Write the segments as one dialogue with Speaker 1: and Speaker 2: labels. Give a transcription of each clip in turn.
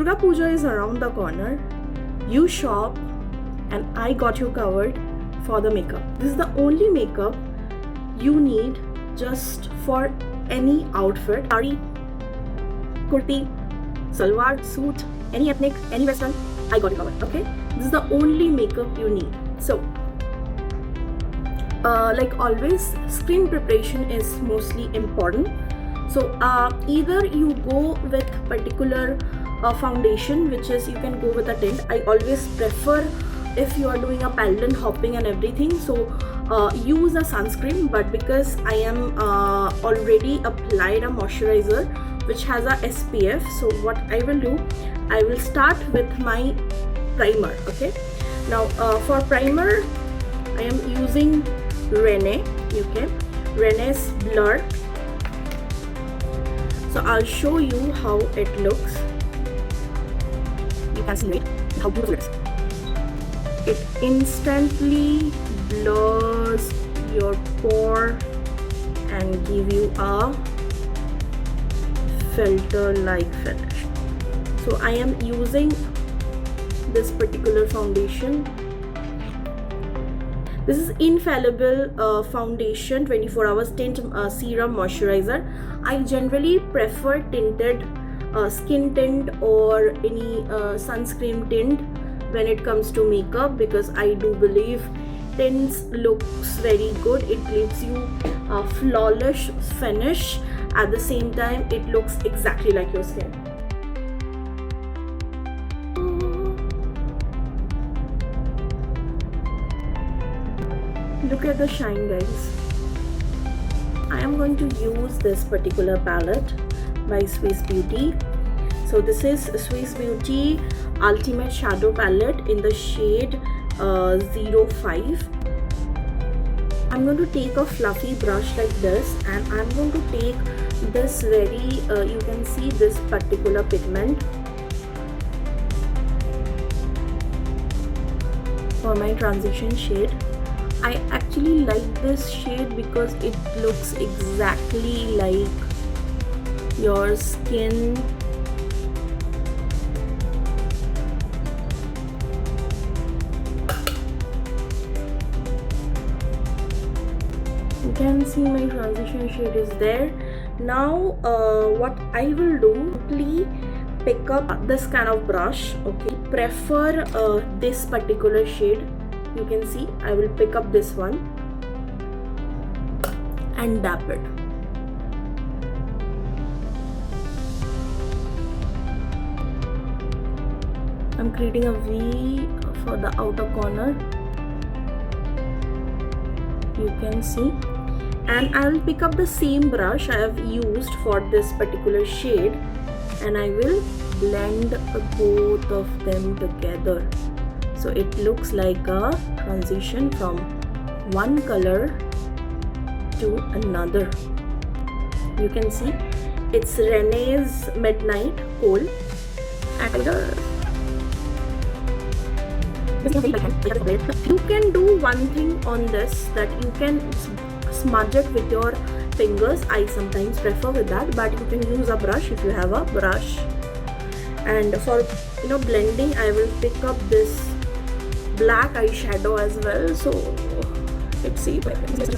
Speaker 1: Durga Pujo is around the corner. You shop and I got you covered for the makeup. This is the only makeup you need just for any outfit. Sari, kurti, salwar, suit, any ethnic, any western, I got you covered. Okay, this is the only makeup you need. So like always, screen preparation is mostly important. So either you go with particular foundation, which is you can go with a tint. I always prefer, if you are doing a Pandal hopping and everything, so use a sunscreen, but because I am already applied a moisturizer which has a SPF, so what I will do, I will start with my primer. Okay, now for primer I am using Rene, okay, Rene's Blur. So I'll show you how it looks. You can see it, how beautiful it is. It instantly blurs your pore and give you a filter-like finish. So I am using this particular foundation. This is infallible foundation 24 hours tint serum moisturizer. I generally prefer tinted skin tint or any sunscreen tint when it comes to makeup, because I do believe tints looks very good. It gives you a flawless finish. At the same time, it looks exactly like your skin. Look at the shine, guys. I am going to use this particular palette by Swiss Beauty. So this is Swiss Beauty Ultimate Shadow Palette in the shade 05. I'm going to take a fluffy brush like this, and I'm going to take this very, you can see this particular pigment for my transition shade. I actually like this shade because it looks exactly like your skin. You can see my transition shade is there. Now what I will do, simply pick up this kind of brush. Okay, prefer this particular shade. You can see I will pick up this one and dab it. I'm creating a V for the outer corner. You can see, and I will pick up the same brush I have used for this particular shade, and I will blend both of them together. So it looks like a transition from one color to another. You can see it's Rene's Midnight Coal. And you can do one thing on this, that you can smudge it with your fingers. I sometimes prefer with that, but you can use a brush if you have a brush. And for blending, I will pick up this black eyeshadow as well. So let's see if I can see.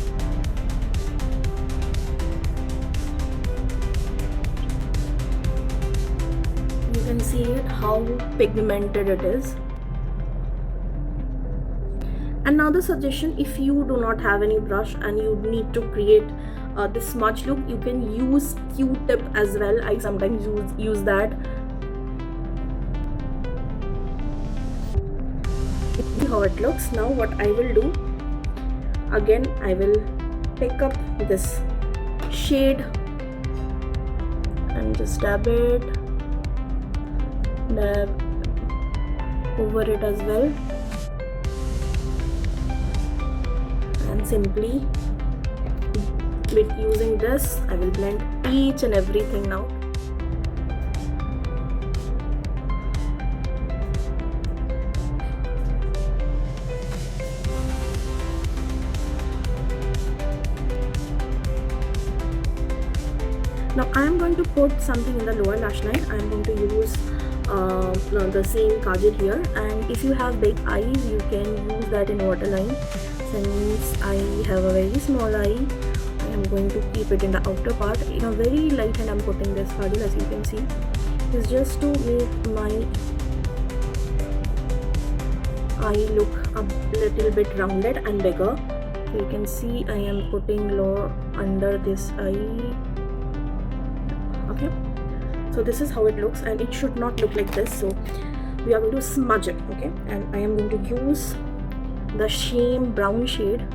Speaker 1: You can see it, how pigmented it is. Another suggestion, if you do not have any brush and you need to create this smudge look, you can use Q-tip as well. I sometimes use that. See how it looks. Now what I will do, again I will pick up this shade and just dab it, dab over it as well, and simply with using this I will blend each and everything now. Now I am going to put something in the lower lash line. I am going to use the same kajal here, and if you have big eyes you can use that in waterline. Since I have a very small eye, I am going to keep it in the outer part in a very light hand. I'm putting this kajal, as you can see. It's just to make my eye look a little bit rounded and bigger. So you can see I am putting low under this eye. Okay, so this is how it looks, and it should not look like this. So we are going to smudge it. Okay, and I am going to use the same brown shade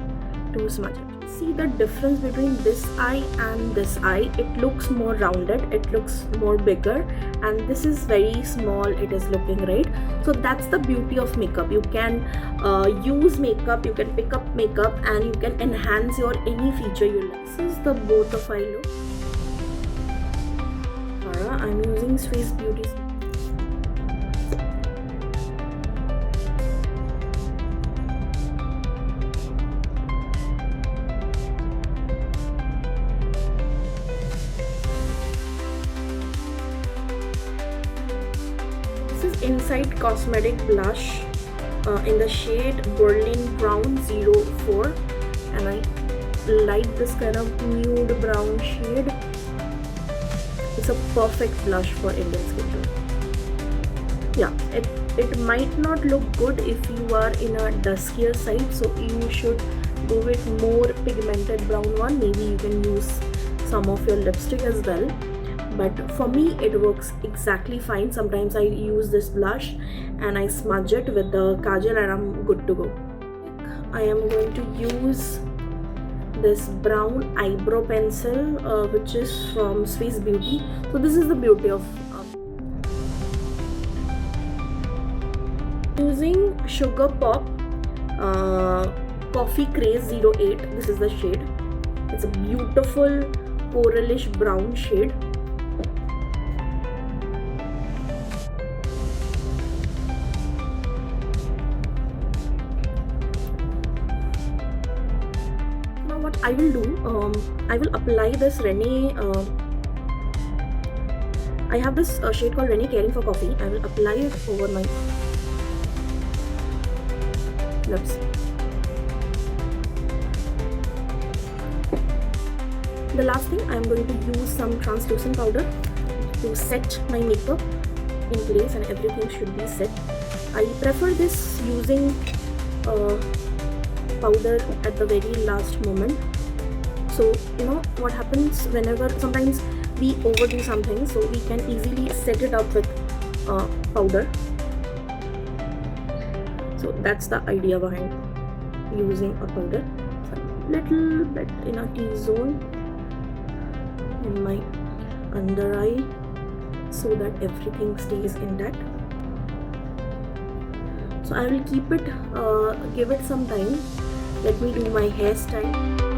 Speaker 1: to smudge it. See the difference between this eye and this eye. It looks more rounded, it looks more bigger, and this is very small. It is looking, right? So that's the beauty of makeup. You can use makeup, you can pick up makeup, and you can enhance your any feature you like. This is the both of eye look. I'm using Swiss Beauty. This is Inside Cosmetic Blush in the shade Berlin Brown 04, and I like this kind of nude brown shade. It's a perfect blush for Indian skin tone. Yeah, it might not look good if you are in a duskier side, so you should go with more pigmented brown one. Maybe you can use some of your lipstick as well, but for me it works exactly fine. Sometimes I use this blush and I smudge it with the kajal and I'm good to go. I am going to use this brown eyebrow pencil which is from Swiss Beauty. So this is the beauty of using Sugar Pop Coffee Craze 08. This is the shade. It's a beautiful coralish brown shade. What I will do, I will apply this Rene. I have this shade called Rene Caring for Coffee. I will apply it over my lips. The last thing, I am going to use some translucent powder to set my makeup in place, and everything should be set. I prefer this using powder at the very last moment. So you know what happens whenever sometimes we overdo something, so we can easily set it up with powder. So that's the idea behind using a powder. So little bit in a T-zone in my under eye so that everything stays intact. So I will keep it, give it some time. Let me do my hairstyle.